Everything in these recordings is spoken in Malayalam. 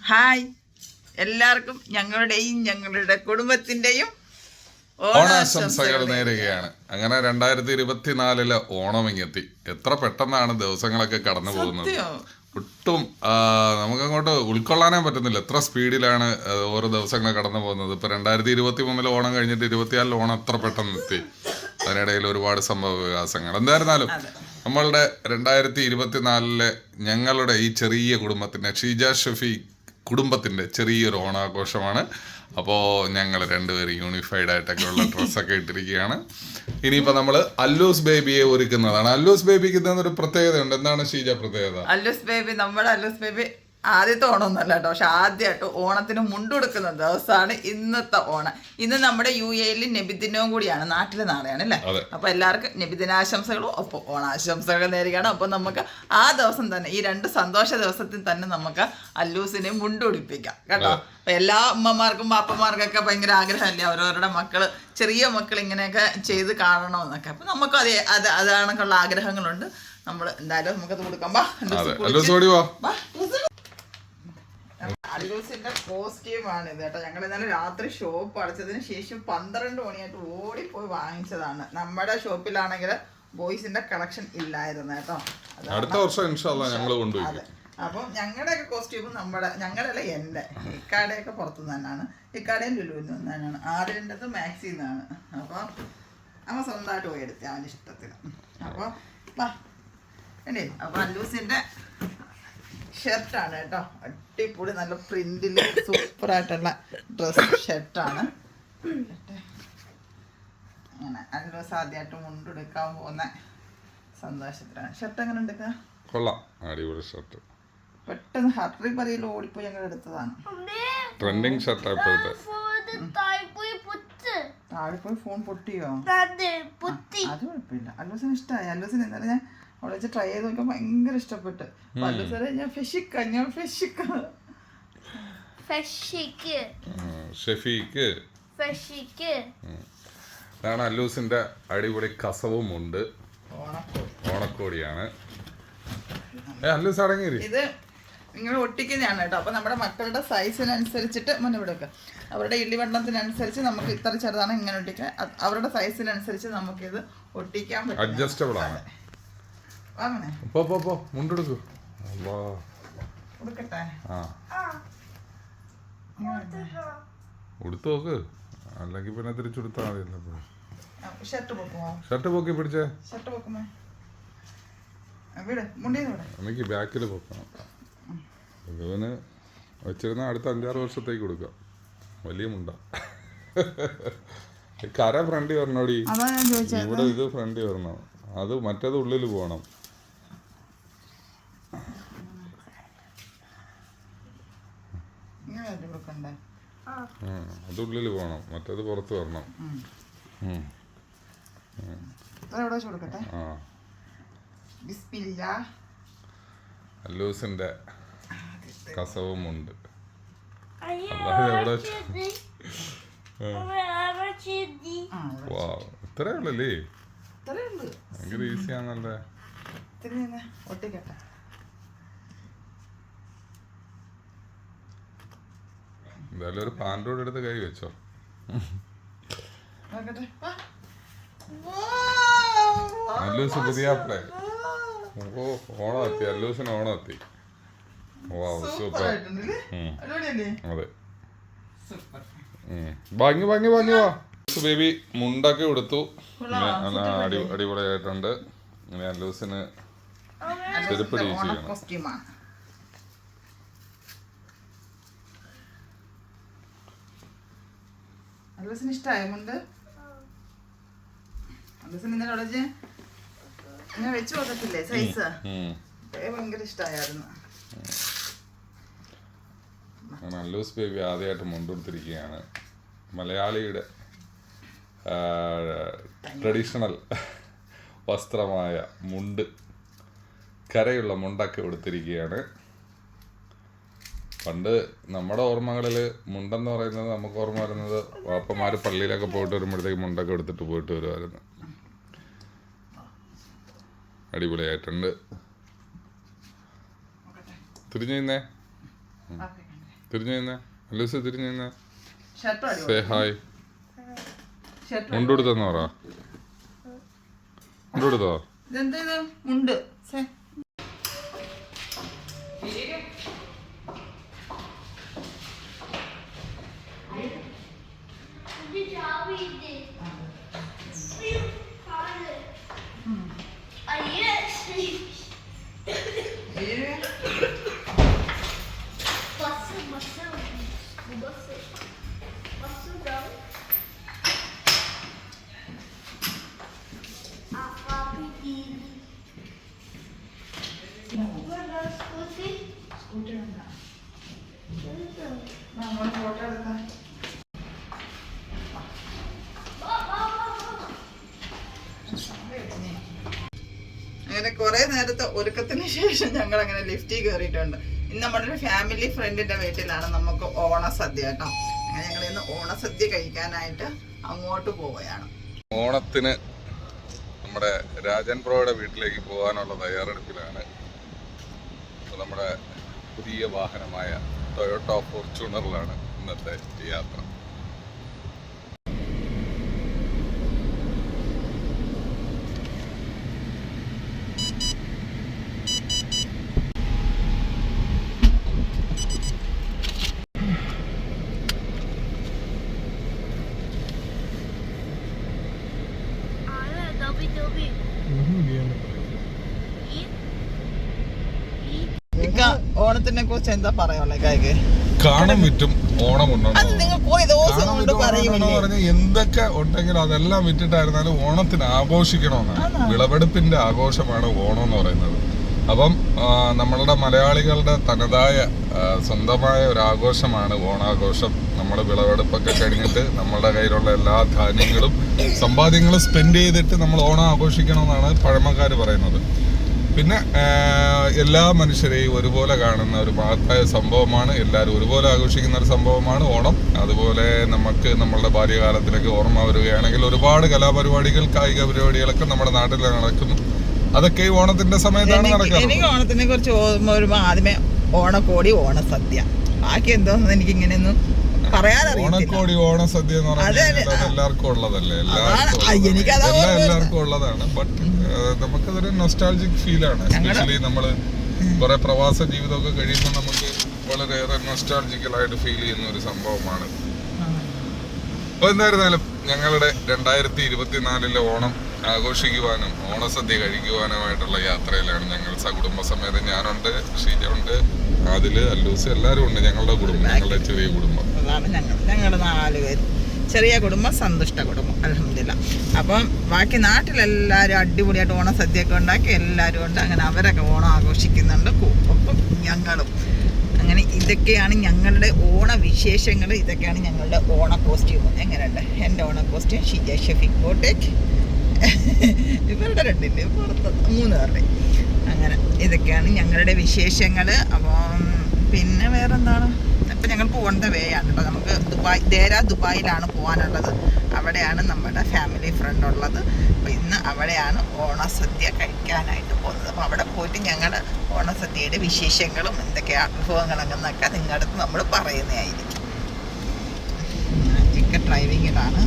ഹായ് എല്ലാവർക്കും ഞങ്ങളുടെ കുടുംബത്തിന്റെയും ഓണാശംസകൾ നേരുകയാണ്. അങ്ങനെ 2024 ഓണം ഇങ്ങെത്തി. എത്ര പെട്ടെന്നാണ് ദിവസങ്ങളൊക്കെ കടന്നു പോകുന്നത്. ഒട്ടും നമുക്കങ്ങോട്ട് ഉൾക്കൊള്ളാനേ പറ്റുന്നില്ല. എത്ര സ്പീഡിലാണ് ഓരോ ദിവസങ്ങൾ കടന്നു പോകുന്നത്. ഇപ്പൊ 2023 ഓണം കഴിഞ്ഞിട്ട് 24 ഓണം എത്ര പെട്ടെന്ന് എത്തി. അതിനിടയിൽ ഒരുപാട് സംഭവ വികാസങ്ങൾ. എന്തായിരുന്നാലും നമ്മളുടെ 2024 ഞങ്ങളുടെ ഈ ചെറിയ കുടുംബത്തിന്റെ ഷീജ ഷഫി കുടുംബത്തിന്റെ ചെറിയൊരു ഓണാഘോഷമാണ്. അപ്പോൾ ഞങ്ങൾ രണ്ടുപേരും യൂണിഫൈഡ് ആയിട്ടൊക്കെ ഉള്ള ഡ്രസ്സൊക്കെ ഇട്ടിരിക്കുകയാണ്. ഇനിയിപ്പോൾ നമ്മൾ അല്ലൂസ് ബേബിയെ ഒരുക്കുന്നതാണ്. അല്ലൂസ് ബേബിക്ക് ഇതൊരു പ്രത്യേകതയുണ്ട്. എന്താണ് ഷീജ പ്രത്യേകത? അല്ലൂസ് ബേബി, നമ്മുടെ അല്ലൂസ് ബേബി ആദ്യത്തെ ഓണമൊന്നുമല്ല കേട്ടോ, പക്ഷെ ആദ്യമായിട്ട് ഓണത്തിന് മുണ്ടുകൊടുക്കുന്ന ദിവസമാണ് ഇന്നത്തെ ഓണം. ഇന്ന് നമ്മുടെ UAE നബിദിനവും കൂടിയാണ്, നാട്ടിലെ നാളെയാണ് അല്ലേ. അപ്പൊ എല്ലാവർക്കും നബിദിനാശംസകളും ഒപ്പം ഓണാശംസകളും നേരുകയാണ്. അപ്പൊ നമുക്ക് ആ ദിവസം തന്നെ, ഈ 2 സന്തോഷ ദിവസത്തിൽ തന്നെ നമുക്ക് അല്ലൂസിനെ മുണ്ടുപിടിപ്പിക്കാം കേട്ടോ. അപ്പൊ എല്ലാ അമ്മമാർക്കും പാപ്പമാർക്കൊക്കെ ഭയങ്കര ആഗ്രഹമല്ലേ അവരവരുടെ മക്കള്, ചെറിയ മക്കൾ ഇങ്ങനെയൊക്കെ ചെയ്ത് കാണണമെന്നൊക്കെ. അപ്പൊ നമുക്ക് അതാണൊക്കെയുള്ള ആഗ്രഹങ്ങളുണ്ട്. നമ്മൾ എന്തായാലും നമുക്കത് കൊടുക്കാം. അല്ലൂസിന്റെ കോസ്റ്റ്യൂമാണ് ഇത് കേട്ടോ. ഞങ്ങൾ ഇന്നലെ രാത്രി ഷോപ്പ് അടച്ചതിന് ശേഷം 12 മണിയായിട്ട് ഓടിപ്പോയി വാങ്ങിച്ചതാണ്. നമ്മുടെ ഷോപ്പിലാണെങ്കിൽ ബോയ്സിന്റെ കളക്ഷൻ ഇല്ലായിരുന്നു കേട്ടോ. അടുത്ത വർഷം ഞങ്ങൾ കൊണ്ടുപോയി. അതെ, അപ്പം ഞങ്ങളുടെയൊക്കെ കോസ്റ്റ്യൂം ഞങ്ങളുടെയല്ല, എൻ്റെ ഇക്കാടെയൊക്കെ പുറത്തുനിന്ന് തന്നെയാണ്. ഇക്കാടേയും ലുലുവിൽ നിന്ന് തന്നെയാണ്. ആദ്യത്തെ മാക്സിൽ നിന്നാണ്. അപ്പോൾ അവൻ സ്വന്തമായിട്ട് പോയി എടുത്തേ അവൻ്റെ ഇഷ്ടത്തിന്. അപ്പോൾ അപ്പോൾ അല്ലൂസിന്റെ ഷർട്ടാണ് കേട്ടോ. അടിപൊളി നല്ല പ്രിന്റില് സൂപ്പറായിട്ടുള്ള ഡ്രസ് ഷർട്ടാണ്. അങ്ങനെ അല്ലൂസ് ആദ്യമായിട്ട് മുണ്ടെടുക്കാൻ പോകുന്ന സന്തോഷത്തിലാണ്. ഷർട്ട് എങ്ങനെ എടുക്കുക? കൊള്ളാം, അടിപൊളി ഷർട്ട്. പെട്ടെന്ന് ഹർറി പറയിൽ ഓടിപ്പോയി ഞങ്ങൾ എടുത്തതാണ്. Trending shirt. താഴെപ്പോയി ഫോൺ പൊട്ടിയോ? അത് കുഴപ്പമില്ല. അല്ലൂസിന് ഇഷ്ടമായി. അല്ലൂസിന് എന്തായാലും ഞാൻ അവിടെ വെച്ച് ട്രൈ ചെയ്ത് നോക്കാൻ ഭയങ്കര ഇഷ്ടപ്പെട്ട്. സാറേ ഞാൻ ഇതാണ് അല്ലൂസിന്റെ അടിപൊളി കസവും ഉണ്ട്. ഓണക്കോടിയാണ്. അല്ലൂസ് അടങ്ങി. ഇത് നിങ്ങൾ ഒട്ടിക്കുന്നതാണ് കേട്ടോ. അപ്പൊ നമ്മുടെ മക്കളുടെ സൈസിനനുസരിച്ചിട്ട് മുന്നോട്ട് അവരുടെ ഇള്ളിവണ്ണത്തിനനുസരിച്ച് നമുക്ക് ഇത്ര ചെറുതാണ് ഇങ്ങനെ ഒട്ടിക്കാൻ. അവരുടെ സൈസിനനുസരിച്ച് നമുക്കിത് ഒട്ടിക്കാൻ പറ്റും. അഡ്ജസ്റ്റബിൾ ആണ്. മുണ്ടെടുക്കൂ. കൊടുക്കട്ടെ? ഉടുത്തു നോക്ക്, അല്ലെങ്കിൽ പിന്നെ തിരിച്ചെടുത്താൽ മതി. ഷർട്ട് പൊക്കുമോ? ഷർട്ട് പൊക്കി പിടിച്ചേ. ഷർട്ട് പൊക്കുമോ? എനിക്ക് ബാക്കിൽ പൊക്കണം. ഇവന് വെച്ചിരുന്ന അടുത്ത 5-6 വർഷത്തേക്ക് കൊടുക്കാം. വലിയ മുണ്ട. കര ഫ്രണ്ടി വരണോടി. ഇവിടെ ഇത് ഫ്രണ്ടി വരണം. അത് മറ്റേത് ഉള്ളിൽ പോകണം. അത് ഉള്ളിൽ പോകണം, മറ്റേത് പുറത്ത് വരണം. അല്ലൂസിന്റെ കസവും ഉണ്ട്. ഇത്രേ ഉള്ളല്ലേ? ഭയങ്കര ഈസിയാണല്ലേ. എന്തായാലും ഒരു പാൻറ്റോട് എടുത്ത് കൈ വെച്ചോ. അല്ലൂസ് പുതിയാപ്പിളെ. ഓ, ഓണം എത്തി. അല്ലൂസിന് ഓണം എത്തി. സൂപ്പർ. അതെ, ഭംഗി വാ. ബേബി മുണ്ടൊക്കെ എടുത്തു. അടിപൊളിയായിട്ടുണ്ട്. ഇങ്ങനെ അല്ലൂസിന് ചെരുപ്പ് ചെയ്യണം. അല്ലൂസിന് ഇഷ്ടമായുണ്ട്. അല്ലൂസിന് ഇന്നലെ ഞാൻ വെച്ച് നോക്കത്തില്ലേ സൈസ്, ഭയങ്കര ഇഷ്ടമായിരുന്നു. അല്ലൂസ് ബേബി ആദ്യമായിട്ട് മുണ്ടെടുത്തിരിക്കുകയാണ്. മലയാളിയുടെ ട്രഡീഷണൽ വസ്ത്രമായ മുണ്ട്, കരയുള്ള മുണ്ടൊക്കെ എടുത്തിരിക്കുകയാണ്. പണ്ട് നമ്മുടെ ഓർമ്മകളിൽ മുണ്ടെന്ന് പറയുന്നത് നമുക്ക് ഓർമ്മ വരുന്നത് വാപ്പന്മാർ പള്ളിയിലൊക്കെ പോയിട്ട് വരുമ്പോഴത്തേക്ക് മുണ്ടൊക്കെ എടുത്തിട്ട് പോയിട്ട് വരുമായിരുന്നു. അടിപൊളിയായിട്ടുണ്ട്. തിരിഞ്ഞു നിന്നേ. തിരിഞ്ഞു നിന്നേ അല്ലൂസ്, തിരിഞ്ഞു നിന്നേ. Shirt say hi. മുണ്ടെടുത്തെന്ന് പറ. മുണ്ടെടുത്തോ? ഇതെന്താ ഇത്? മുണ്ട്. അങ്ങനെ കുറെ നേരത്തെ ഒരുക്കത്തിന് ശേഷം ഞങ്ങൾ അങ്ങനെ ലിഫ്റ്റിൽ കയറിയിട്ടുണ്ട്. ഇന്ന് നമ്മുടെ ഒരു ഫാമിലി ഫ്രണ്ടിന്റെ വീട്ടിലാണ് നമുക്ക് ഓണസദ്യ കേട്ടോ. അങ്ങനെ ഞങ്ങൾ ഇന്ന് ഓണസദ്യ കഴിക്കാനായിട്ട് അങ്ങോട്ട് പോവുകയാണ്. ഓണത്തിന് നമ്മുടെ രാജൻ ബ്രോയുടെ വീട്ടിലേക്ക് പോകാനുള്ള തയ്യാറെടുപ്പിലാണ്. നമ്മുടെ പുതിയ വാഹനമായ ടൊയോട്ട ഫോർച്യൂണറിലാണ് ഇന്നത്തെ യാത്ര. ഓണത്തിനെ കുറിച്ച് എന്താ പറയാ കായ്ക്ക്? കാണും വിറ്റും ഓണം പറഞ്ഞ എന്തൊക്കെ ഉണ്ടെങ്കിലും അതെല്ലാം വിറ്റിട്ടായിരുന്നാലും ഓണത്തിന് ആഘോഷിക്കണമെന്നാണ്. വിളവെടുപ്പിന്റെ ആഘോഷമാണ് ഓണം എന്ന് പറയുന്നത്. അപ്പം നമ്മളുടെ മലയാളികളുടെ തനതായ സ്വന്തമായ ഒരു ആഘോഷമാണ് ഓണാഘോഷം. നമ്മൾ വിളവെടുപ്പൊക്കെ കഴിഞ്ഞിട്ട് നമ്മളുടെ കയ്യിലുള്ള എല്ലാ ധാന്യങ്ങളും സമ്പാദ്യങ്ങളും സ്പെൻഡ് ചെയ്തിട്ട് നമ്മൾ ഓണം ആഘോഷിക്കണമെന്നാണ് പഴമക്കാർ പറയുന്നത്. പിന്നെ എല്ലാ മനുഷ്യരെയും ഒരുപോലെ കാണുന്ന ഒരു മഹത്തായ സംഭവമാണ്. എല്ലാവരും ഒരുപോലെ ആഘോഷിക്കുന്ന ഒരു സംഭവമാണ് ഓണം. അതുപോലെ നമുക്ക് നമ്മളുടെ ബാല്യകാലത്തിലേക്ക് ഓർമ്മ വരികയാണെങ്കിൽ ഒരുപാട് കലാപരിപാടികൾ, കായിക പരിപാടികളൊക്കെ നമ്മുടെ നാട്ടിൽ നടക്കുന്നു. അതൊക്കെ ഈ ഓണത്തിന്റെ സമയത്താണ് നടക്കുന്നത്. എനിക്ക് ഓണത്തിനെ കുറിച്ച് ഓർമ്മ വരുമ്പോ ആദ്യമേ ഓണക്കോടി, ഓണസദ്യ, ബാക്കി എന്തോന്ന് എനിക്ക് ഇങ്ങനെയൊന്നും ഓണക്കോടി, ഓണസദ്യ എന്ന് പറഞ്ഞാൽ എല്ലാവർക്കും ഉള്ളതല്ലേ, എല്ലാവർക്കും ഉള്ളതാണ്. ബട്ട് നമുക്കതൊരു നൊസ്റ്റാൾജിക് ഫീലാണ്. എസ്പെഷ്യലി നമ്മള് കുറെ പ്രവാസ ജീവിതമൊക്കെ കഴിയുമ്പോൾ നമുക്ക് വളരെയേറെ നൊസ്റ്റാൾജിക്കലായിട്ട് ഫീൽ ചെയ്യുന്ന ഒരു സംഭവമാണ്. അപ്പൊ എന്തായിരുന്നാലും ഞങ്ങളുടെ 2024 ഓണം ആഘോഷിക്കുവാനും ഓണസദ്യ കഴിക്കുവാനുമായിട്ടുള്ള യാത്രയിലാണ് ഞങ്ങൾ. സകുടുംബസമേതം ഞാനുണ്ട്, ഷീജ ഉണ്ട്, അതില് അല്ലൂസ്, എല്ലാരും ഉണ്ട്. ഞങ്ങളുടെ കുടുംബം, ഞങ്ങളുടെ ചെറിയ കുടുംബം. ഞങ്ങളുടെ 4 പേര് ചെറിയ കുടുംബം, സന്തുഷ്ട കുടുംബം, അൽഹംദുലില്ലാ. അപ്പം ബാക്കി നാട്ടിലെല്ലാവരും അടിപൊളിയായിട്ട് ഓണസദ്യയൊക്കെ ഉണ്ടാക്കി എല്ലാവരും ഉണ്ട്. അങ്ങനെ അവരൊക്കെ ഓണം ആഘോഷിക്കുന്നുണ്ട്, ഒപ്പം ഞങ്ങളും. അങ്ങനെ ഇതൊക്കെയാണ് ഞങ്ങളുടെ ഓണവിശേഷങ്ങൾ. ഇതൊക്കെയാണ് ഞങ്ങളുടെ ഓണ കോസ്റ്റ്യൂം. എങ്ങനെയുണ്ട് എൻ്റെ ഓണ കോസ്റ്റ്യൂം? ഷീജ ഷെഫിക് കോട്ടേക്ക്, ഇവരുടെ 2 പുറത്ത് 3 പേരുടെ. അങ്ങനെ ഇതൊക്കെയാണ് ഞങ്ങളുടെ വിശേഷങ്ങൾ. അപ്പം പിന്നെ വേറെന്താണ്, ഇപ്പം ഞങ്ങൾ പോകേണ്ട വേ ആണ് കേട്ടോ. നമുക്ക് ദുബായിലാണ് പോകാനുള്ളത്. അവിടെയാണ് നമ്മുടെ ഫാമിലി ഫ്രണ്ട് ഉള്ളത്. അപ്പോൾ ഇന്ന് അവിടെയാണ് ഓണസദ്യ കഴിക്കാനായിട്ട് പോകുന്നത്. അപ്പോൾ അവിടെ പോയിട്ട് ഞങ്ങൾ ഓണസദ്യയുടെ വിശേഷങ്ങളും എന്തൊക്കെയാണ് വിഭവങ്ങളെന്നൊക്കെ നിങ്ങളുടെ അടുത്ത് നമ്മൾ പറയുന്നതായിരിക്കും. ചിക്കൻ ഡ്രൈവിങ്ങിലാണ്.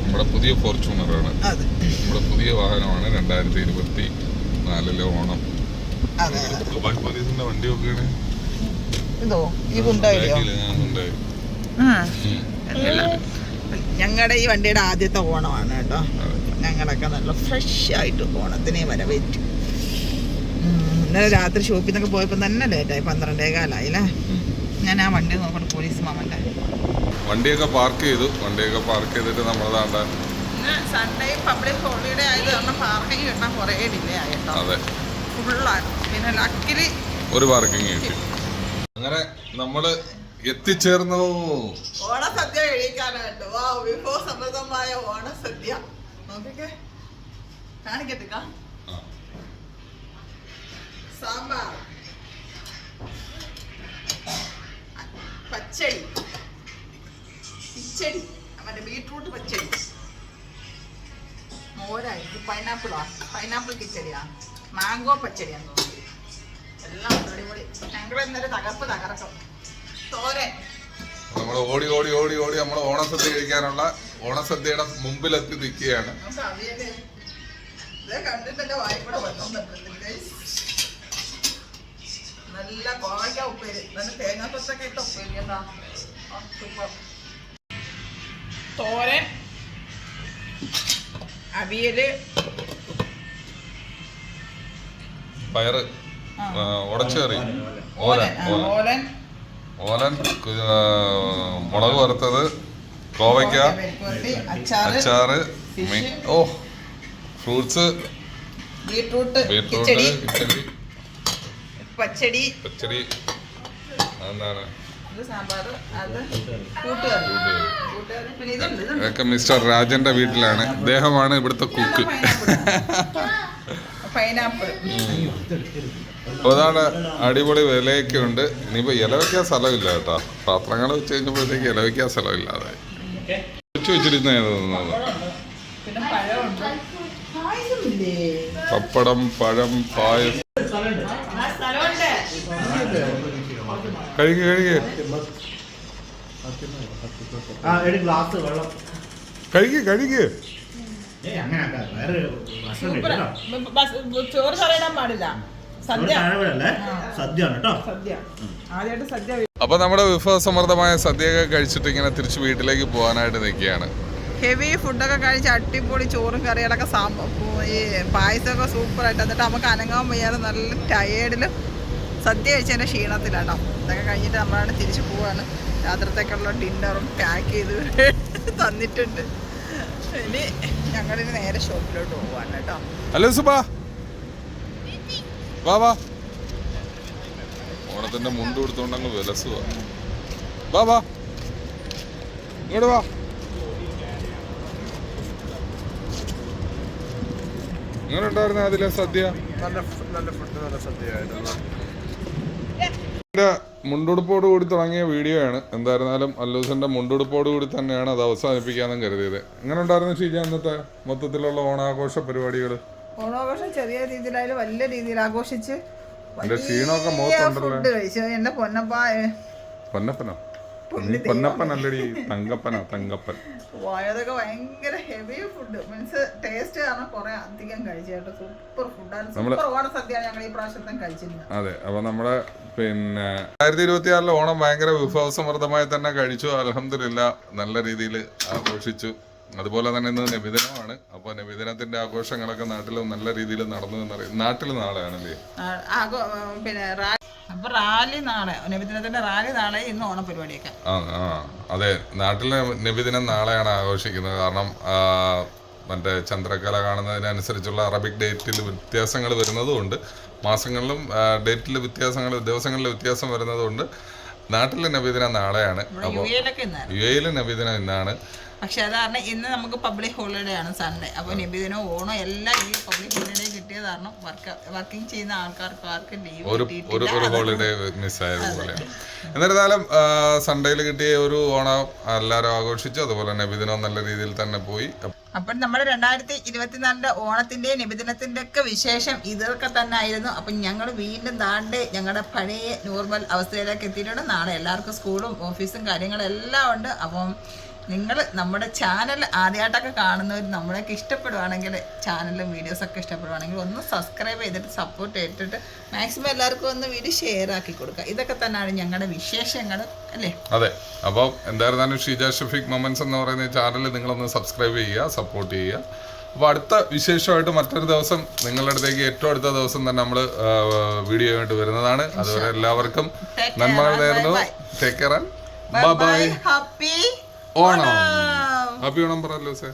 നമ്മുടെ പുതിയ ഫോർച്യൂണറാണ്, അതെ, നമ്മുടെ പുതിയ വാഹനമാണ്. 2024 ഓണം. അതെ, ദുബായ് പോലീസിന്റെ വണ്ടിയൊക്കെയാണ് ഇതോ ഈ ഉണ്ടായില്ലോ. ഞങ്ങളുടെ ഈ വണ്ടിയുടെ ആദ്യത്തെ ഓണമാണ് കേട്ടോ. ഞങ്ങളൊക്കെ നല്ല ഫ്രഷ് ആയിട്ട് ഓണത്തിനെ വരവേറ്റു. ഇന്നലെ രാത്രി ഷോപ്പിൽ നിന്നൊക്കെ പോയപ്പോൾ തന്നെ ലേറ്റായി, 12:15 ഞാൻ ആ വണ്ടി നോക്കട്ടെ, പോലീസ് മാമൻ്റെ വണ്ടിയൊക്കെ പാർക്ക് ചെയ്തു. വണ്ടിയൊക്കെ പാർക്ക് ചെയ്തിട്ട് നമ്മളതാണ്ട സൺഡേ പബ്ലിക് ഹോളിഡേ ആയത് കാരണം പാർക്കിംഗ് കിട്ടാൻ കുറേ ഡിലേ ആയിട്ടോ. അതെ, ഫുള്ളാണ്. പിന്നെ ലക്കിലി ഒരു പാർക്കിംഗ് കിട്ടി. അങ്ങനെ നമ്മള് എത്തിച്ചേർന്നു ഓണസദ്യ കഴിക്കാനായിട്ട്. വിഭവസമൃദ്ധമായ ഓണസദ്യ നോക്കിക്കേ, കാണിക്കട്ടെ. സാമ്പാർ, പച്ചടി, കിച്ചടി, മറ്റേ ബീട്രൂട്ട് പച്ചടി, മോരായി, പൈനാപ്പിൾ കിച്ചടിയാ, മാംഗോ പച്ചടിയാന്ന് തോന്നുന്നു. എല്ലാം അടിപൊളി. ഞങ്ങൾ ഇന്നലെ തകർക്കും. തോരൻ. നമ്മൾ ഓടി ഓടി ഓടി ഓടി നമ്മൾ ഓണസദ്യ കഴിക്കാനുള്ള ഓണസദ്യയുടെ മുമ്പിലെത്തി നിൽക്കുകയാണ്. നല്ല കോവയ്ക്ക ഉപ്പേരി, നല്ല തേങ്ങാക്കൊത്തൊക്കെ ഇട്ട ഉപ്പേരി. എന്താ സൂപ്പർ. തോരൻ, അവിയല്, പയറ്, ഉടച്ചുകറി, ഓലൻ, ഓലൻ, മുളക് വറുത്തത്, കോവയ്ക്ക, അച്ചാറ്, ഫ്രൂട്ട്സ്, ബീട്രൂട്ട്, കിച്ചടി, പച്ചടി, എന്താണ് കൂട്ടുകറി. ഇതൊക്കെ മിസ്റ്റർ രാജന്റെ വീട്ടിലാണ്. ഇദ്ദേഹമാണ് ഇവിടുത്തെ കുക്ക്. പൈനാപ്പിൾ. അതാണ് അടിപൊളി വിലയൊക്കെ ഉണ്ട്. ഇനിയിപ്പോ ഇല വെക്കാൻ സ്ഥലമില്ല കേട്ടോ. പാത്രങ്ങൾ വെച്ച് കഴിഞ്ഞപ്പോഴത്തേക്ക് ഇല വെക്കാൻ സ്ഥലമില്ലാതെ വെച്ചിരുന്ന പപ്പടം, പഴം, പായസം. കഴുകി കഴുകി കഴുകി കഴുകി. ചോറ് കളയാൻ പാടില്ല. അപ്പൊ നമ്മുടെ വിഭവസമൃദ്ധമായ സദ്യയൊക്കെ കഴിച്ചിട്ട് ഇങ്ങനെ തിരിച്ച് വീട്ടിലേക്ക് പോകാനായിട്ട് നിൽക്കുകയാണ്. ഹെവി ഫുഡൊക്കെ കഴിച്ച് അടിപൊളി ചോറും കറികളൊക്കെ ഈ പായസമൊക്കെ സൂപ്പറായിട്ട്. എന്നിട്ട് നമുക്ക് അനങ്ങാൻ വയ്യാതെ നല്ല ടയേർഡിൽ സദ്യ കഴിച്ചതിൻ്റെ ക്ഷീണത്തിലാട്ടോ. ഇതൊക്കെ കഴിഞ്ഞിട്ട് നമ്മളാണ് തിരിച്ചു പോവാണ്. രാത്രിത്തേക്കുള്ള ഡിന്നറും പാക്ക് ചെയ്ത് തന്നിട്ടുണ്ട്. ഇനി ഞങ്ങളിനി നേരെ ഷോപ്പിലോട്ട് പോവാണ് കേട്ടോ. ഹലോ സുബാ, വാ വാ. ഓണത്തിന്റെ മുണ്ട് കൊടുത്തോണ്ടങ്ങ് വിലസുവാ. വാ വാ, ഇങ്ങോട്ട് വാ. എങ്ങനെ ഉണ്ടായിരുന്നു അതിലെ സദ്യ? നല്ല ഫുഡ്, നല്ല സദ്യയായിരുന്നു. മുണ്ടുടുപ്പോട് കൂടി തുടങ്ങിയ വീഡിയോ ആണ്. എന്തായിരുന്നാലും അല്ലൂസിന്റെ മുണ്ടുടുപ്പോട് കൂടി തന്നെയാണ് അത് അവസാനിപ്പിക്കാനും കരുതിയത്. എങ്ങനെ ഉണ്ടായിരുന്നു ഷീജ ഇന്നത്തെ മൊത്തത്തിലുള്ള ഓണാഘോഷ പരിപാടികൾ? ഓണാഘോഷം ചെറിയ രീതിയിലായാലും വലിയ രീതിയിൽ ആഘോഷിച്ച് ക്ഷീണമൊക്കെ മുഖത്തുണ്ടല്ലോ. ഫുഡ് കഴിച്ചു. എന്റെ പൊന്നപ്പനോ? പൊന്നപ്പനല്ലടി, തങ്കപ്പനാ, തങ്കപ്പൻ. അതൊക്കെ ഭയങ്കര ഹെവി ഫുഡ്. മീൻസ് ടേസ്റ്റ് കാരണം കുറെ അധികം കഴിച്ചു കേട്ടോ. സൂപ്പർ ഫുഡാണ്. സൂപ്പർ ഓണസദ്യയാണ് ഞങ്ങൾ ഈ പ്രാവശ്യത്തെ കഴിച്ചിരുന്നത്. അതെ, അപ്പൊ നമ്മുടെ 2026 ഓണം ഭയങ്കര വിഭവസമൃദ്ധമായി തന്നെ കഴിച്ചു. അൽഹംദുലില്ലാ, നല്ല രീതിയിൽ ആഘോഷിച്ചു. അതുപോലെ തന്നെ ഇന്ന് നബിദിനമാണ്. അപ്പൊ നബിദിനത്തിന്റെ ആഘോഷങ്ങളൊക്കെ നാട്ടിൽ നല്ല രീതിയിൽ നടന്നു എന്നറിയാം. നാട്ടിൽ നാളെയാണല്ലേ പിന്നെ അപ്പൊ റാലി നാളെ, നബിദിനത്തിന്റെ റാലി നാളെ, ഇന്ന് ഓണപരിപാടിയൊക്കെ. അതെ, നാട്ടിലെ നബിദിനം നാളെയാണ് ആഘോഷിക്കുന്നത്. കാരണം മറ്റേ ചന്ദ്രക്കല കാണുന്നതിനനുസരിച്ചുള്ള അറബിക് ഡേറ്റിൽ വ്യത്യാസങ്ങൾ വരുന്നതുകൊണ്ട്, മാസങ്ങളിലും ഡേറ്റിൽ വ്യത്യാസങ്ങൾ, ദിവസങ്ങളിൽ വ്യത്യാസം വരുന്നതുകൊണ്ട് നാട്ടിലെ നബിദിനം നാളെയാണ്. അപ്പോൾ യു എയിൽ നബിദിനം ഇന്നാണ്. പക്ഷെ അത് കാരണം ഇന്ന് നമുക്ക് പബ്ലിക് ഹോളിഡേ ആണ്, സൺഡേ. അപ്പോൾ നബിദിനോ ഓണോ എല്ലാം ഈ പബ്ലിക് ഹോളിഡേ കിട്ടിയ കാരണം വർക്കിംഗ് ചെയ്യുന്ന ആൾക്കാർക്ക് ആർക്കും ലീവ് ഒരു ഹോളിഡേ മിസ്സായത് പോലെയാണ്. എന്നിരുന്നാലും സൺഡേയിൽ കിട്ടിയ ഒരു ഓണം എല്ലാവരും ആഘോഷിച്ചു. അതുപോലെ നബിദിനം നല്ല രീതിയിൽ തന്നെ പോയി. അപ്പം നമ്മുടെ 2024 ഓണത്തിൻ്റെ നബിദിനത്തിൻ്റെ ഒക്കെ വിശേഷം ഇതൊക്കെ തന്നെ ആയിരുന്നു. അപ്പം ഞങ്ങൾ വീണ്ടും ഞങ്ങളുടെ പഴയ നോർമൽ അവസ്ഥയിലേക്ക് എത്തിയിട്ടുണ്ട്. നാളെ എല്ലാവർക്കും സ്കൂളും ഓഫീസും കാര്യങ്ങളെല്ലാം ഉണ്ട്. അപ്പം നിങ്ങൾ നമ്മുടെ ചാനൽ ആദ്യമായിട്ടൊക്കെ കാണുന്നവർ നമ്മളൊക്കെ ഇഷ്ടപ്പെടുവാണെങ്കിൽ, ചാനലും വീഡിയോസൊക്കെ ഇഷ്ടപ്പെടുവാണെങ്കിൽ ഒന്ന് സബ്സ്ക്രൈബ് ചെയ്തിട്ട് സപ്പോർട്ട് ചെയ്തിട്ട് മാക്സിമം എല്ലാവർക്കും ഒന്ന് വീഡിയോ ഷെയർ ആക്കി കൊടുക്കുക. ഇതൊക്കെ തന്നെയാണ് ഞങ്ങളുടെ വിശേഷങ്ങൾ അല്ലേ? അതെ. അപ്പോൾ എന്തായിരുന്നാലും ഷീജ ഷഫീഖ് മൊമെന്റ്സ് എന്ന് പറയുന്ന ചാനൽ നിങ്ങളൊന്ന് സബ്സ്ക്രൈബ് ചെയ്യുക, സപ്പോർട്ട് ചെയ്യുക. അപ്പോൾ അടുത്ത വിശേഷമായിട്ട് മറ്റൊരു ദിവസം നിങ്ങളുടെ അടുത്തേക്ക് ഏറ്റവും അടുത്ത ദിവസം തന്നെ നമ്മൾ വീഡിയോ ആയിട്ട് വരുന്നതാണ്. അതുവരെ എല്ലാവർക്കും നന്മകൾ നേരുന്നു. Take care and bye bye. Happy Onam. Happy Onam പറയല്ലോ സാർ.